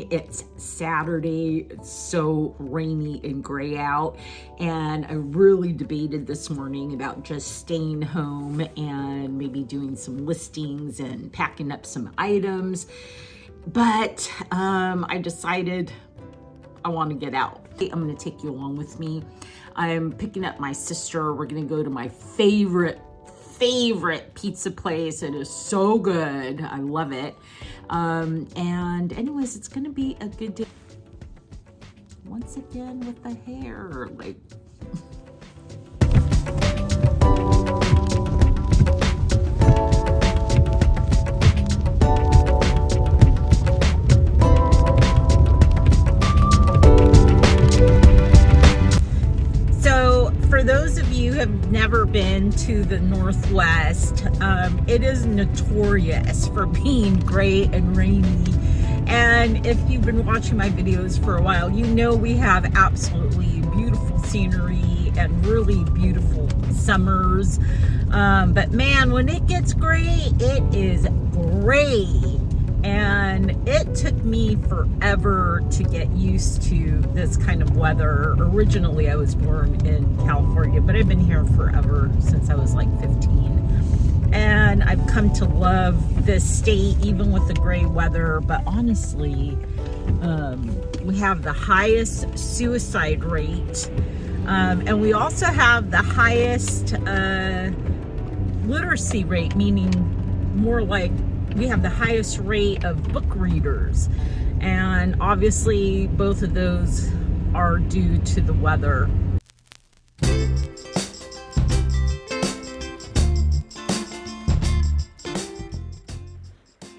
It's Saturday. It's so rainy and gray out, and I really debated this morning about just staying home and maybe doing some listings and packing up some items, but I decided I want to get out. I'm going to take you along with me. I'm picking up my sister. We're going to go to my favorite pizza place. It is so good. I love it. And anyways, it's going to be a good day. Once again with the hair, like. For those of you who have never been to the Northwest, it is notorious for being gray and rainy. And if you've been watching my videos for a while, you know we have absolutely beautiful scenery and really beautiful summers. But man, when it gets gray, it is gray. And it took me forever to get used to this kind of weather. Originally, I was born in California, but I've been here forever, since I was like 15. And I've come to love this state, even with the gray weather. But honestly, we have the highest suicide rate. And we also have the highest literacy rate, meaning more like we have the highest rate of book readers, and obviously both of those are due to the weather.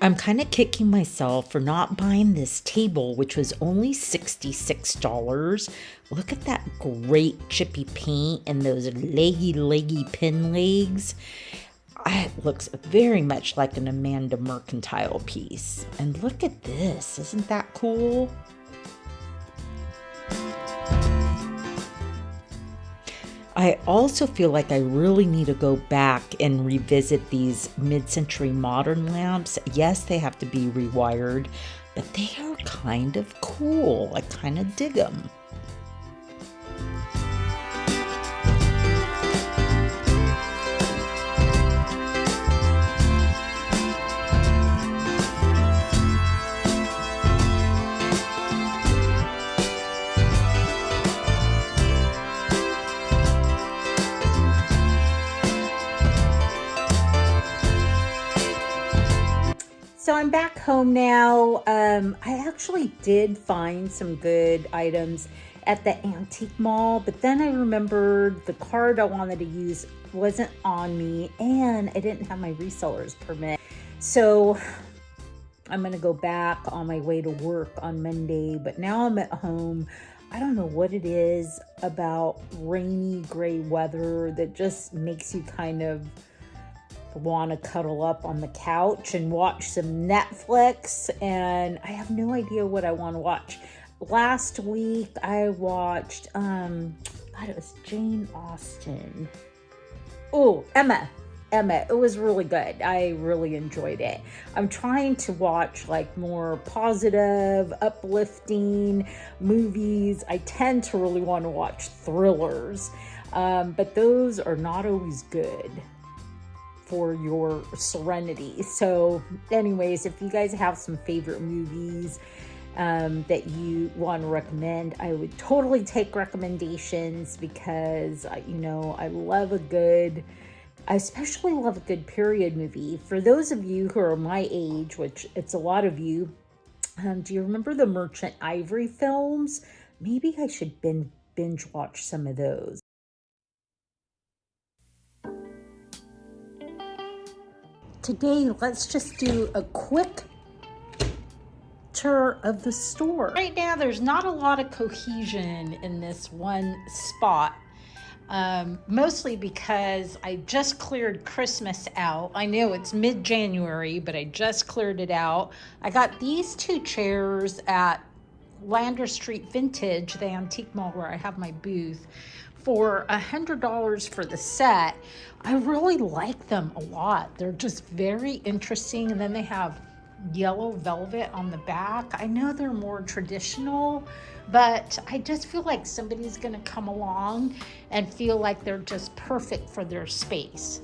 I'm kind of kicking myself for not buying this table, which was only $66. Look at that great chippy paint and those leggy pin legs. It looks very much like an Amanda Mercantile piece. And look at this, isn't that cool? I also feel like I really need to go back and revisit these mid-century modern lamps. Yes, they have to be rewired, but they are kind of cool. I kind of dig them. So I'm back home now. I actually did find some good items at the antique mall, but then I remembered the card I wanted to use wasn't on me and I didn't have my reseller's permit. So I'm gonna go back on my way to work on Monday, but now I'm at home. I don't know what it is about rainy, gray weather that just makes you kind of want to cuddle up on the couch and watch some Netflix, and I have no idea what I want to watch. Last week I watched it was Jane Austen. Oh, Emma. It was really good. I really enjoyed it. I'm trying to watch like more positive, uplifting movies. I tend to really want to watch thrillers, but those are not always good for your serenity. So anyways, if you guys have some favorite movies that you want to recommend, I would totally take recommendations, because I especially love a good period movie. For those of you who are my age, which it's a lot of you, do you remember the Merchant Ivory films? Maybe I should binge watch some of those. Today, let's just do a quick tour of the store. Right now, there's not a lot of cohesion in this one spot, mostly because I just cleared Christmas out. I know it's mid-January, but I just cleared it out. I got these two chairs at Lander Street Vintage, the antique mall where I have my booth, for $100 for the set. I really like them a lot. They're just very interesting. And then they have yellow velvet on the back. I know they're more traditional, but I just feel like somebody's gonna come along and feel like they're just perfect for their space.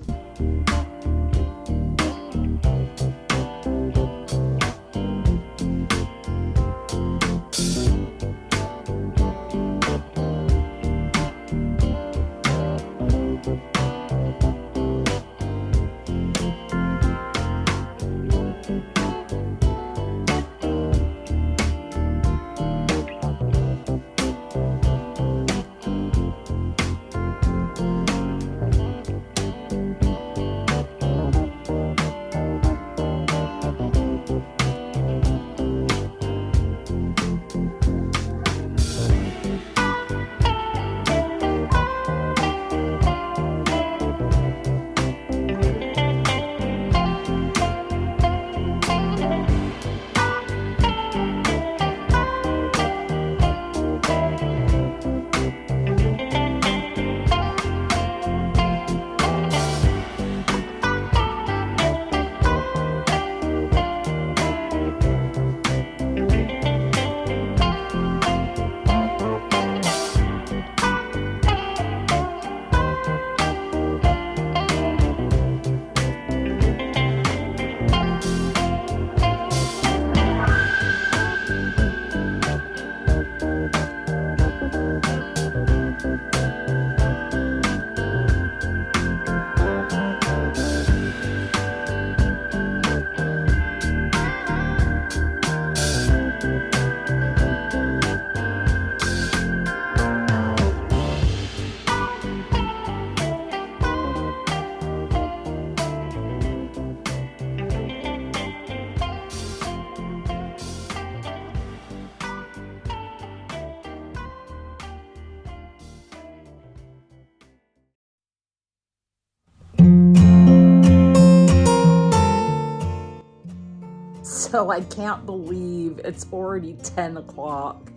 So I can't believe it's already 10 o'clock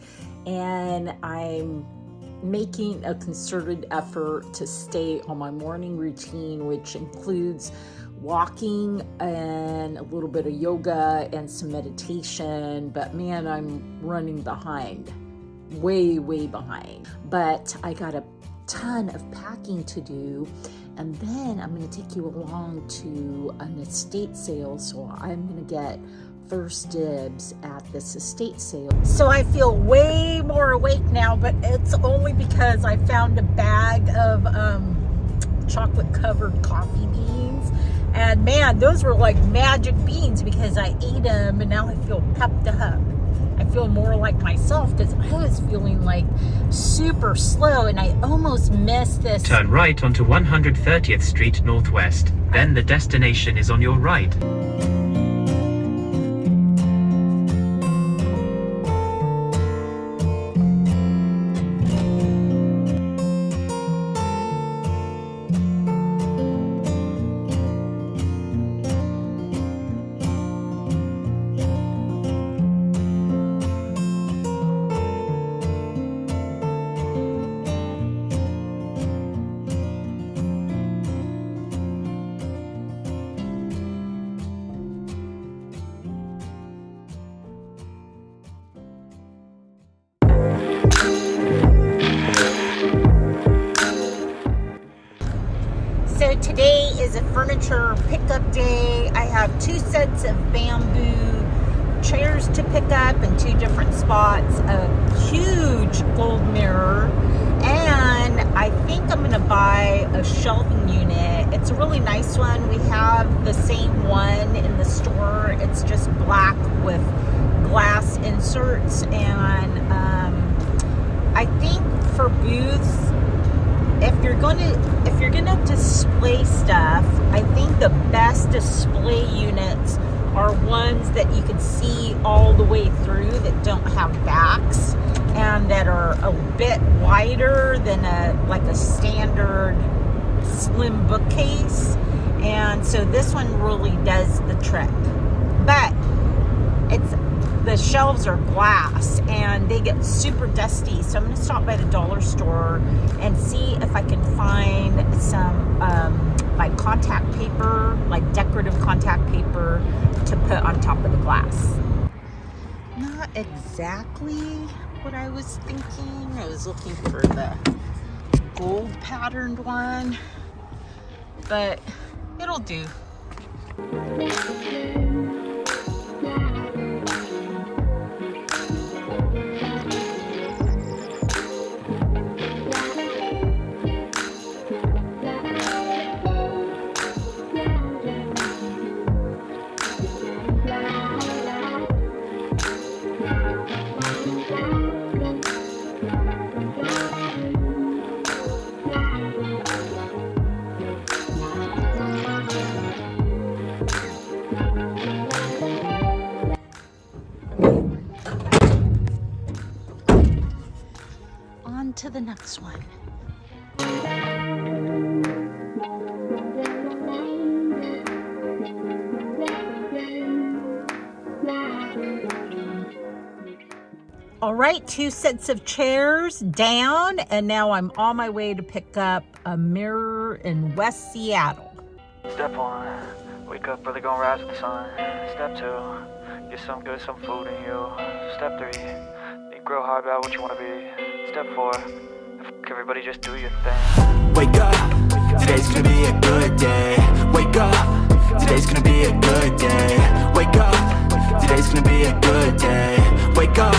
and I'm making a concerted effort to stay on my morning routine, which includes walking and a little bit of yoga and some meditation. But man, I'm running behind, way behind. But I got a ton of packing to do. And then I'm going to take you along to an estate sale. So I'm going to get first dibs at this estate sale. So I feel way more awake now, but it's only because I found a bag of chocolate covered coffee beans. And man, those were like magic beans because I ate them and now I feel pepped up. I feel more like myself because I was feeling like super slow and I almost missed this. Turn right onto 130th Street Northwest. Then the destination is on your right. So today is a furniture pickup day. I have 2 sets of bamboo chairs to pick up in 2 different spots, a huge gold mirror, and I think I'm going to buy a shelving unit. It's a really nice one. We have the same one in the store. It's just black with glass inserts, and I think for booths, if you're gonna display stuff, I think the best display units are ones that you can see all the way through, that don't have backs, and that are a bit wider than a standard slim bookcase. And so this one really does the trick. But the shelves are glass and they get super dusty. So I'm going to stop by the dollar store and see if I can find some like contact paper, like decorative contact paper to put on top of the glass. Not exactly what I was thinking. I was looking for the gold patterned one, but it'll do. On to the next one. All right, 2 sets of chairs down, and now I'm on my way to pick up a mirror in West Seattle. Step 1, wake up early, gonna rise with the sun. Step 2, get some good, some food in you. Step 3, think real hard about what you wanna be. Step 4, everybody just do your thing. Wake up, today's gonna be a good day. Wake up, today's gonna be a good day. Wake up, today's gonna be a good day. Wake up,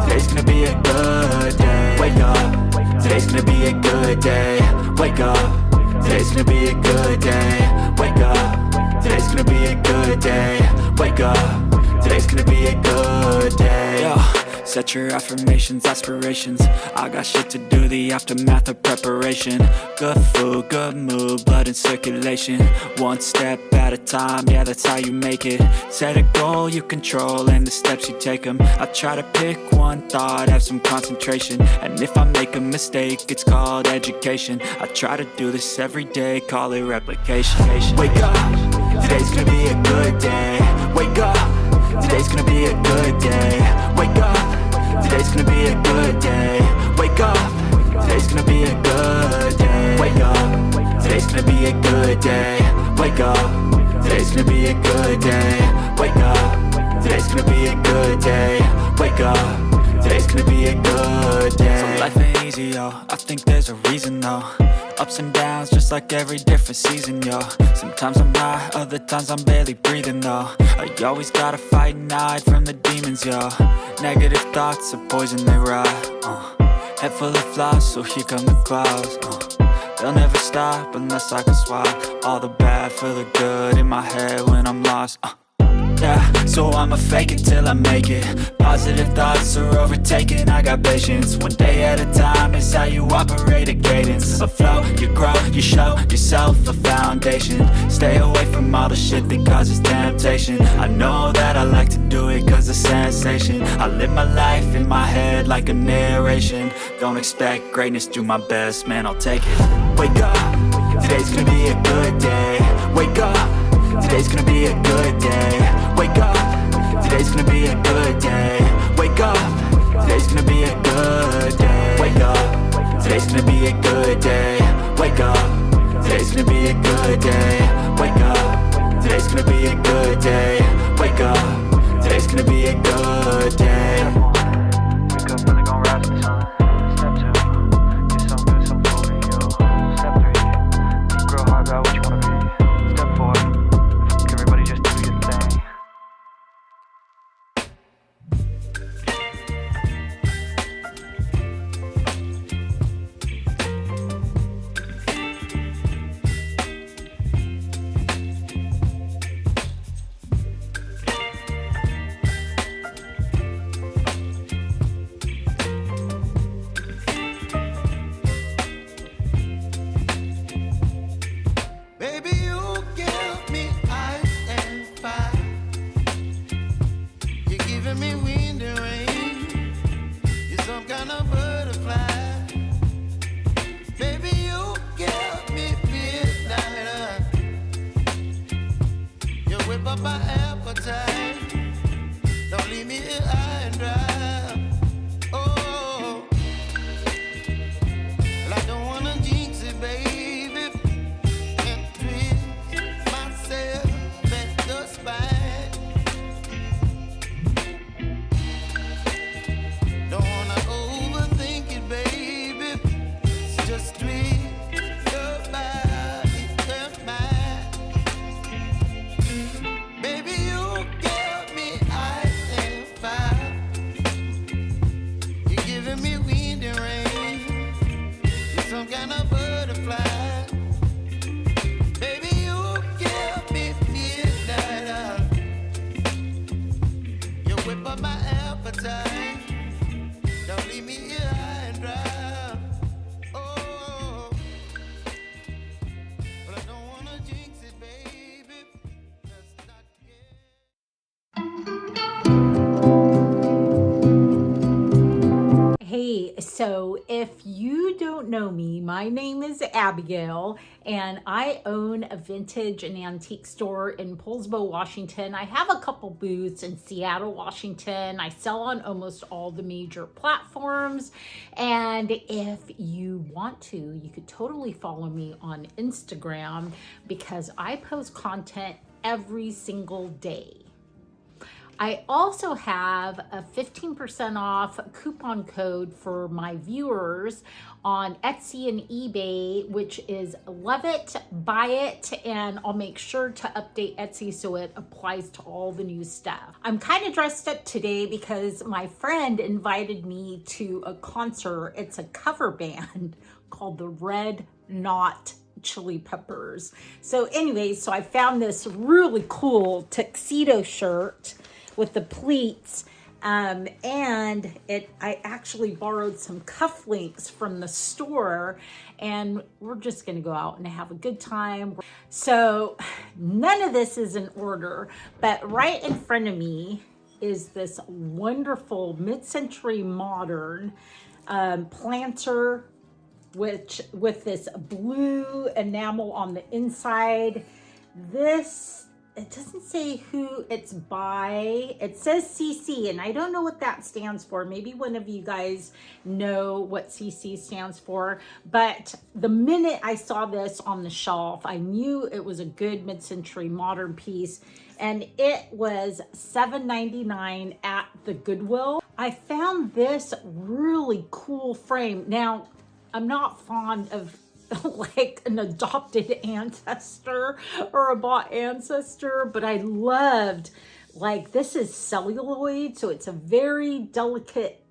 today's gonna be a good day. Wake up, today's gonna be a good day. Wake up, today's gonna be a good day. Wake up, today's gonna be a good day. Wake up, today's gonna be a good day. Yo. Set your affirmations, aspirations. I got shit to do, the aftermath of preparation. Good food, good mood, blood in circulation. One step at a time, yeah, that's how you make it. Set a goal you control and the steps you take them. I try to pick one thought, have some concentration. And if I make a mistake, it's called education. I try to do this every day, call it replication. Wake up, today's gonna be a good day. Wake up, today's gonna be a good day. Wake up, today's gonna be a good day. Wake up, today's gonna be a good day. Wake up, today's gonna be a good day. Wake up, today's gonna be a good day. Wake up, today's gonna be a good day. Wake up, today's gonna be a good day. So life ain't easy, yo, I think there's a reason though. Ups and downs, just like every different season, yo. Sometimes I'm high, other times I'm barely breathing, though. I always gotta fight and hide from the demons, yo. Negative thoughts are poison, they rot. Head full of flies, so here come the clouds. They'll never stop unless I can swap all the bad for the good in my head when I'm lost. Yeah, so I'ma fake it till I make it. Positive thoughts are overtaken, I got patience. One day at a time is how you operate a cadence. A flow, you grow, you show yourself a foundation. Stay away from all the shit that causes temptation. I know that I like to do it cause it's sensation. I live my life in my head like a narration. Don't expect greatness, do my best, man, I'll take it. Wake up, today's gonna be a good day. Wake up, today's gonna be a good day. Wake up, today's gonna be a good day. Wake up, today's gonna be a good day. Wake up, today's gonna be a good day. Wake up, today's gonna be a good day. Wake up, today's gonna be a good day. Wake up, today's gonna be a good day. Wake up early, gonna rise with the sun. Step 2, get some good, some food in you. Step 3, think real hard about what you wanna be. Step 4, everybody just do your thing. Okay, so if you don't know me, my name is Abigail, and I own a vintage and antique store in Poulsbo, Washington. I have a couple booths in Seattle, Washington. I sell on almost all the major platforms, and if you want to, you could totally follow me on Instagram because I post content every single day. I also have a 15% off coupon code for my viewers on Etsy and eBay, which is LOVEITBUYIT, and I'll make sure to update Etsy so it applies to all the new stuff. I'm kind of dressed up today because my friend invited me to a concert. It's a cover band called the Red Knot Chili Peppers. So anyways, so I found this really cool tuxedo shirt with the pleats, and I actually borrowed some cufflinks from the store, and we're just gonna go out and have a good time. So none of this is in order, but right in front of me is this wonderful mid-century modern planter with this blue enamel on the inside. It doesn't say who it's by. It says CC, and I don't know what that stands for. Maybe one of you guys know what CC stands for. But the minute I saw this on the shelf, I knew it was a good mid-century modern piece, and it was $7.99 at the Goodwill. I found this really cool frame. Now, I'm not fond of like an adopted ancestor or a bought ancestor, but I loved, like, this is celluloid, so it's a very delicate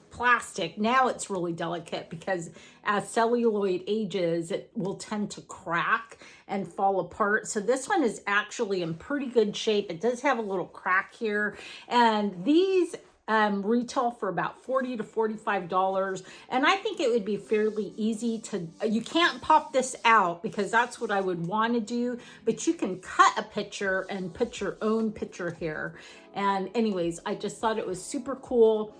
plastic. Now it's really delicate because as celluloid ages, it will tend to crack and fall apart. So this one is actually in pretty good shape. It does have a little crack here, and these retail for about $40 to $45, and I think it would be fairly easy to, you can't pop this out because that's what I would want to do, but you can cut a picture and put your own picture here. And anyways, I just thought it was super cool.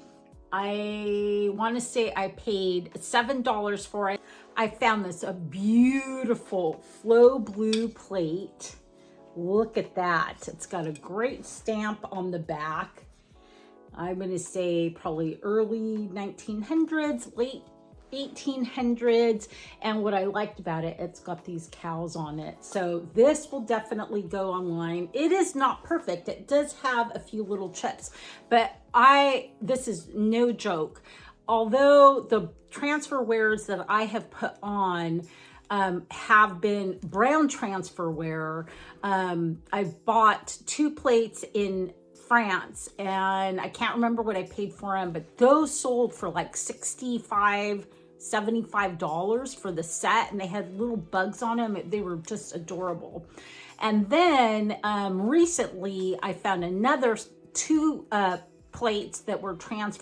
I want to say I paid $7 for it. I found this a beautiful flow blue plate. Look at that. It's got a great stamp on the back. I'm going to say probably early 1900s, late 1800s. And what I liked about it, it's got these cows on it. So this will definitely go online. It is not perfect. It does have a few little chips, but this is no joke. Although the transfer wares that I have put on have been brown transfer wear, I've bought 2 plates in France, and I can't remember what I paid for them, but those sold for like $65, $75 for the set, and they had little bugs on them. They were just adorable. And then recently I found another 2 plates that were brown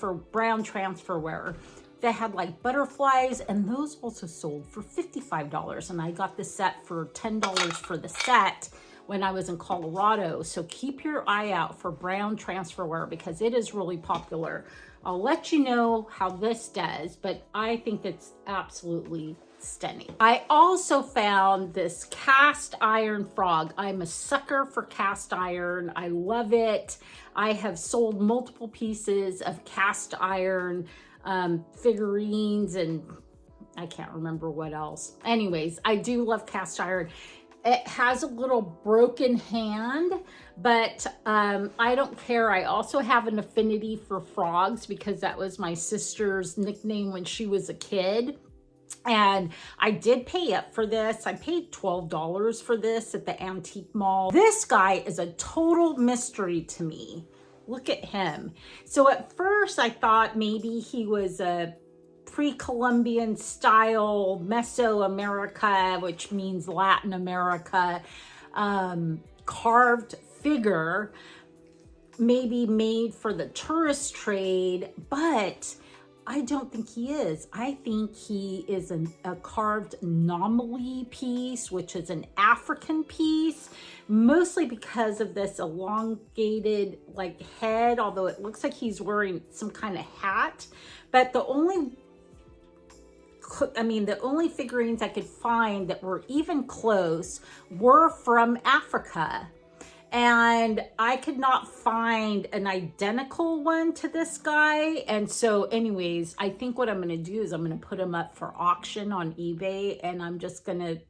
transfer wear that had like butterflies, and those also sold for $55, and I got the set for $10 for the set when I was in Colorado. So keep your eye out for brown transferware because it is really popular. I'll let you know how this does, but I think it's absolutely stunning. I also found this cast iron frog. I'm a sucker for cast iron. I love it. I have sold multiple pieces of cast iron figurines, and I can't remember what else. Anyways, I do love cast iron. It has a little broken hand, but I don't care. I also have an affinity for frogs because that was my sister's nickname when she was a kid. And I did pay up for this. I paid $12 for this at the antique mall. This guy is a total mystery to me. Look at him. So at first I thought maybe he was a pre-Columbian style Mesoamerica, which means Latin America, carved figure, maybe made for the tourist trade, but I don't think he is. I think he is a carved anomaly piece, which is an African piece, mostly because of this elongated like head, although it looks like he's wearing some kind of hat. But the only the only figurines I could find that were even close were from Africa. And I could not find an identical one to this guy. And so anyways, I think what I'm going to do is I'm going to put him up for auction on eBay, and I'm just going to,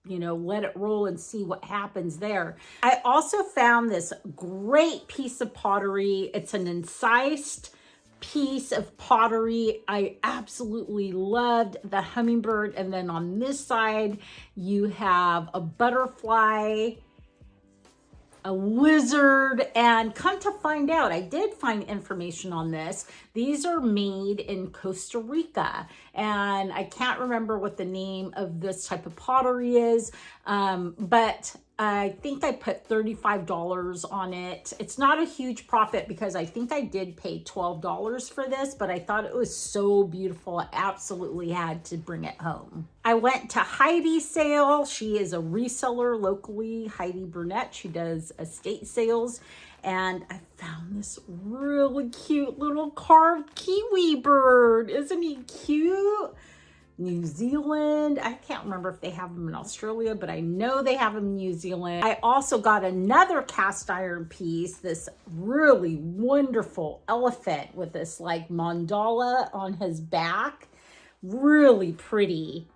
let it roll and see what happens there. I also found this great piece of pottery. It's an incised piece of pottery. I absolutely loved the hummingbird. And then on this side, you have a butterfly, a lizard, and come to find out, I did find information on this. These are made in Costa Rica, and I can't remember what the name of this type of pottery is, but I think I put $35 on it. It's not a huge profit because I think I did pay $12 for this, but I thought it was so beautiful. I absolutely had to bring it home. I went to Heidi's sale. She is a reseller locally, Heidi Burnett. She does estate sales. And I found this really cute little carved kiwi bird. Isn't he cute? New Zealand. I can't remember if they have them in Australia, but I know they have them in New Zealand. I also got another cast iron piece, this really wonderful elephant with this like mandala on his back. Really pretty.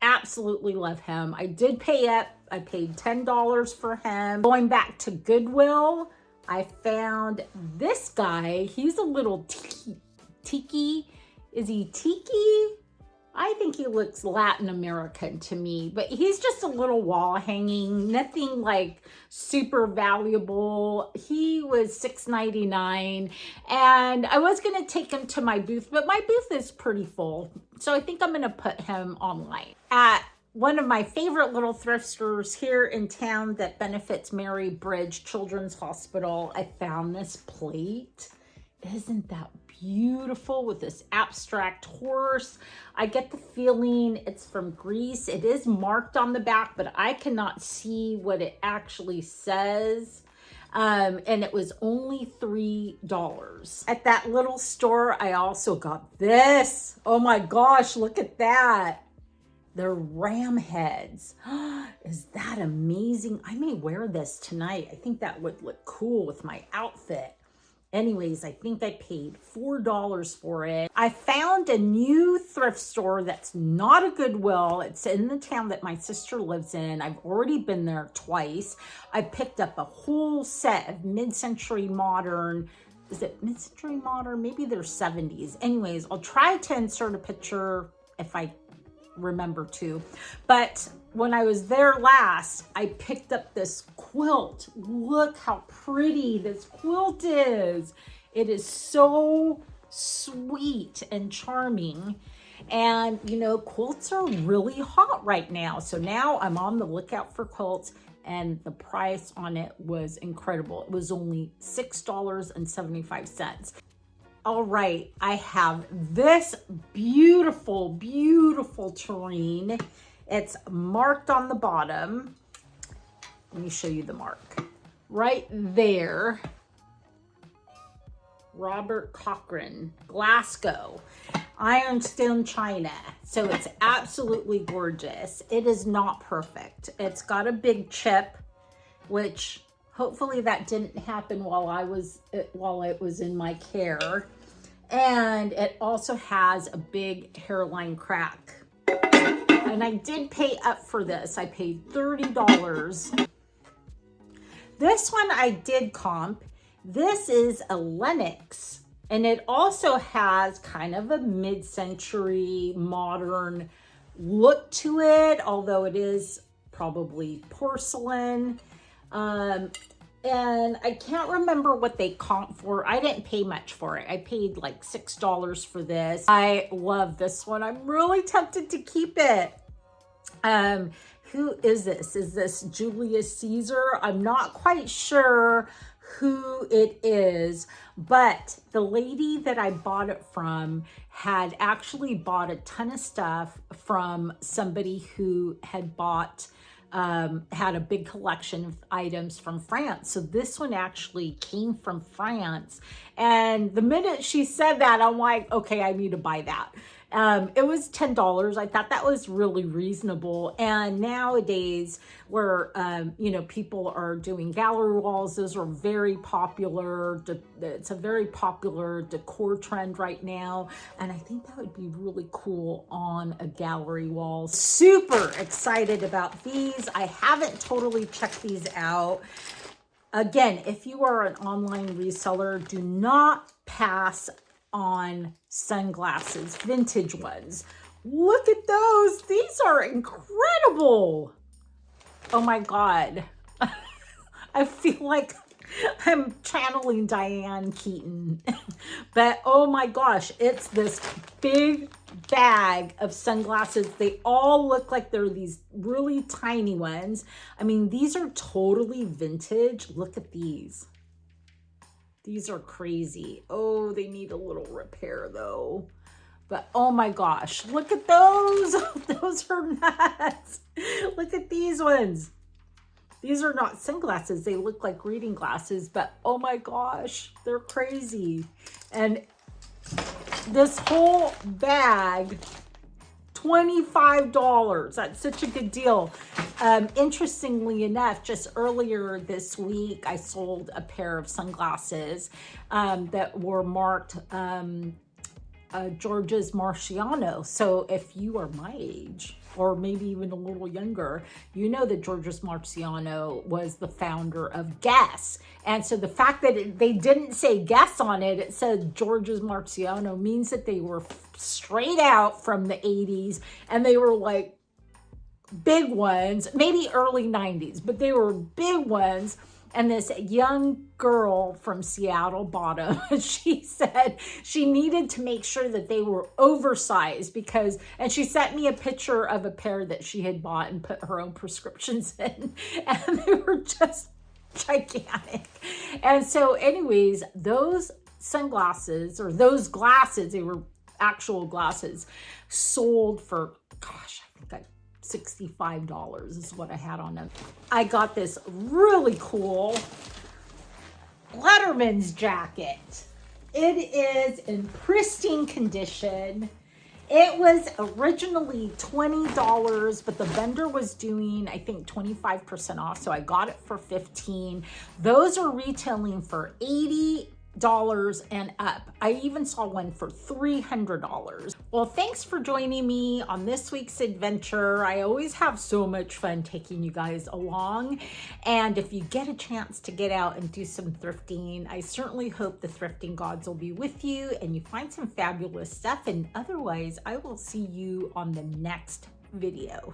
Absolutely love him. I did pay up. I paid $10 for him. Going back to Goodwill, I found this guy. He's a little tiki. Is he tiki? I think he looks Latin American to me, but he's just a little wall hanging, nothing like super valuable. He was $6.99, and I was going to take him to my booth, but my booth is pretty full, so I think I'm going to put him online. At one of my favorite little thrift stores here in town that benefits Mary Bridge Children's Hospital, I found this plate. Isn't that beautiful with this abstract horse? I get the feeling it's from Greece. It is marked on the back, but I cannot see what it actually says. And it was only $3. At that little store, I also got this. Oh my gosh, look at that. They're ram heads. Is that amazing? I may wear this tonight. I think that would look cool with my outfit. Anyways, I think I paid $4 for it. I found a new thrift store that's not a Goodwill. It's in the town that my sister lives in. I've already been there twice. I picked up a whole set of mid-century modern. Is it mid-century modern? Maybe they're 70s. Anyways, I'll try to insert a picture if I remember to. But when I was there last, I picked up this quilt. Look how pretty this quilt is. It is so sweet and charming. And quilts are really hot right now. So now I'm on the lookout for quilts, and the price on it was incredible. It was only $6.75. All right, I have this beautiful, beautiful tureen. It's marked on the bottom. Let me show you the mark. Right there. Robert Cochrane, Glasgow, ironstone china. So it's absolutely gorgeous. It is not perfect. It's got a big chip, which hopefully that didn't happen while it was in my care. And it also has a big hairline crack. And I did pay up for this. I paid $30. This one I did comp. This is a Lenox, and it also has kind of a mid-century modern look to it, although it is probably porcelain. And I can't remember what they comp for. I didn't pay much for it. I paid like $6 for this. I love this one. I'm really tempted to keep it. Who is this? Is this Julius Caesar? I'm not quite sure who it is, but the lady that I bought it from had actually bought a ton of stuff from somebody who had bought had a big collection of items from France. So this one actually came from France. And the minute she said that, I'm like, okay, I need to buy that. It was $10. I thought that was really reasonable. And nowadays where, you know, people are doing gallery walls, those are very popular. It's a very popular decor trend right now. And I think that would be really cool on a gallery wall. Super excited about these. I haven't totally checked these out. Again, if you are an online reseller, do not pass on sunglasses, vintage ones. Look at those. These are incredible. Oh my God. I feel like I'm channeling Diane Keaton. But oh my gosh, it's this big bag of sunglasses. They all look like they're these really tiny ones. I mean, these are totally vintage. Look at these. These are crazy. Oh, they need a little repair though. But oh my gosh, look at those. Those are nuts. Look at these ones. These are not sunglasses. They look like reading glasses, but oh my gosh, they're crazy. And this whole bag, $25. That's such a good deal. Interestingly enough, just earlier this week, I sold a pair of sunglasses that were marked Georges Marciano. So if you are my age, or maybe even a little younger, you know that Georges Marciano was the founder of Guess. And so the fact that they didn't say Guess on it, it said Georges Marciano, means that they were straight out from the 80s, and they were like big ones, maybe early 90s, but they were big ones. And this young girl from Seattle bought them. She said she needed to make sure that they were oversized because, and she sent me a picture of a pair that she had bought and put her own prescriptions in, and they were just gigantic. And so anyways, those sunglasses, or those glasses, they were actual glasses, sold for, gosh, I think like $65 is what I had on them. I got this really cool Letterman's jacket. It is in pristine condition. It was originally $20, but the vendor was doing, I think, 25% off, so I got it for $15. Those are retailing for $80 and up. I even saw one for $300. Well, thanks for joining me on this week's adventure. I always have so much fun taking you guys along. And if you get a chance to get out and do some thrifting, I certainly hope the thrifting gods will be with you and you find some fabulous stuff. And otherwise, I will see you on the next video.